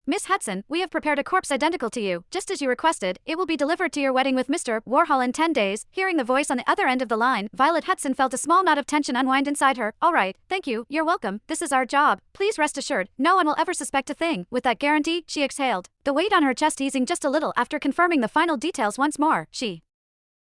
Miss Hudson, we have prepared a corpse identical to you, just as you requested. It will be delivered to your wedding with Mr. Warhol in 10 days. Hearing the voice on the other end of the line, Violet Hudson felt a small knot of tension unwind inside her. All right, thank you, you're welcome. This is our job. Please rest assured, no one will ever suspect a thing. With that guarantee, she exhaled, the weight on her chest easing just a little after confirming the final details once more. She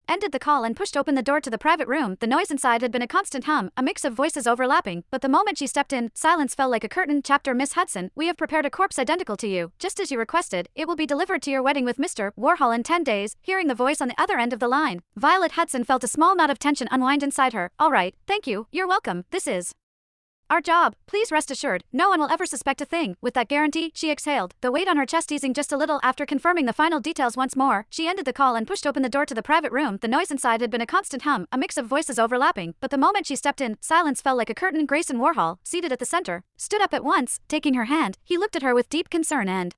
ended the call and pushed open the door to the private room. The noise inside had been a constant hum, a mix of voices overlapping, but the moment she stepped in, silence fell like a curtain. Chapter Miss Hudson, we have prepared a corpse identical to you, just as you requested. It will be delivered to your wedding with Mr. Warhol in 10 days. Hearing the voice on the other end of the line, Violet Hudson felt a small knot of tension unwind inside her. All right, thank you, you're welcome. This is our job. Please rest assured, no one will ever suspect a thing. With that guarantee, she exhaled, the weight on her chest easing just a little after confirming the final details once more. She ended the call and pushed open the door to the private room. The noise inside had been a constant hum, a mix of voices overlapping, but the moment she stepped in, silence fell like a curtain. Grayson Warhol, seated at the center, stood up at once. Taking her hand, he looked at her with deep concern and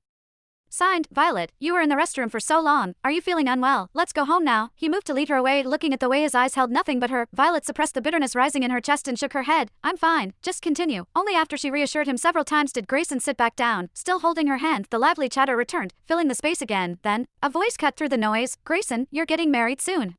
signed, Violet, you were in the restroom for so long. Are you feeling unwell? Let's go home now. He moved to lead her away, looking at the way his eyes held nothing but her. Violet suppressed the bitterness rising in her chest and shook her head. I'm fine, just continue. Only after she reassured him several times did Grayson sit back down. Still holding her hand, the lively chatter returned, filling the space again. Then, a voice cut through the noise. Grayson, you're getting married soon.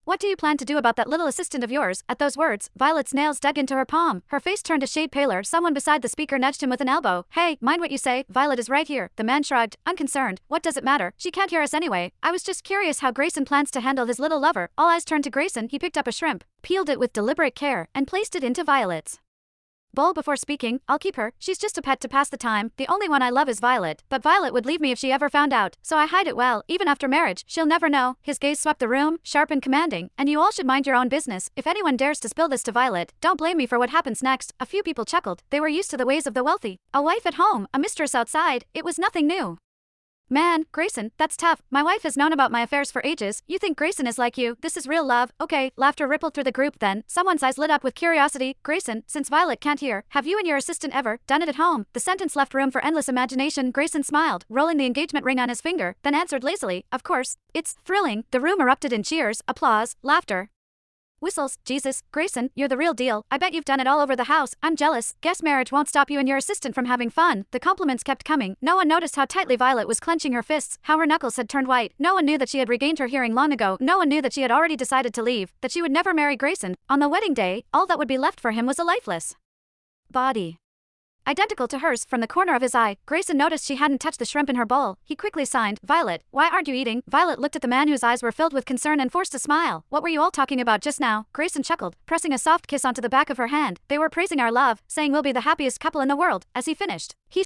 What do you plan to do about that little assistant of yours? At those words, Violet's nails dug into her palm. Her face turned a shade paler. Someone beside the speaker nudged him with an elbow. Hey, mind what you say, Violet is right here. The man shrugged, unconcerned. What does it matter? She can't hear us anyway. I was just curious how Grayson plans to handle his little lover. All eyes turned to Grayson. He picked up a shrimp, peeled it with deliberate care, and placed it into Violet's bowl before speaking. I'll keep her. She's just a pet to pass the time. The only one I love is Violet, but Violet would leave me if she ever found out, so I hide it well. Even after marriage, she'll never know. His gaze swept the room, sharp and commanding. And you all should mind your own business. If anyone dares to spill this to Violet, don't blame me for what happens next. A few people chuckled. They were used to the ways of the wealthy. A wife at home, a mistress outside. It was nothing new. Man, Grayson, that's tough. My wife has known about my affairs for ages. You think Grayson is like you? This is real love. Okay, laughter rippled through the group. Then, someone's eyes lit up with curiosity. Grayson, since Violet can't hear, have you and your assistant ever done it at home? The sentence left room for endless imagination. Grayson smiled, rolling the engagement ring on his finger, then answered lazily, of course. It's thrilling. The room erupted in cheers, applause, laughter, whistles. Jesus, Grayson, you're the real deal. I bet you've done it all over the house. I'm jealous. Guess marriage won't stop you and your assistant from having fun. The compliments kept coming. No one noticed how tightly Violet was clenching her fists, how her knuckles had turned white. No one knew that she had regained her hearing long ago. No one knew that she had already decided to leave, that she would never marry Grayson. On the wedding day, all that would be left for him was a lifeless body identical to hers. From the corner of his eye, Grayson noticed she hadn't touched the shrimp in her bowl. He quickly signed, Violet, why aren't you eating? Violet looked at the man whose eyes were filled with concern and forced a smile. What were you all talking about just now? Grayson chuckled, pressing a soft kiss onto the back of her hand. They were praising our love, saying we'll be the happiest couple in the world. As he finished, he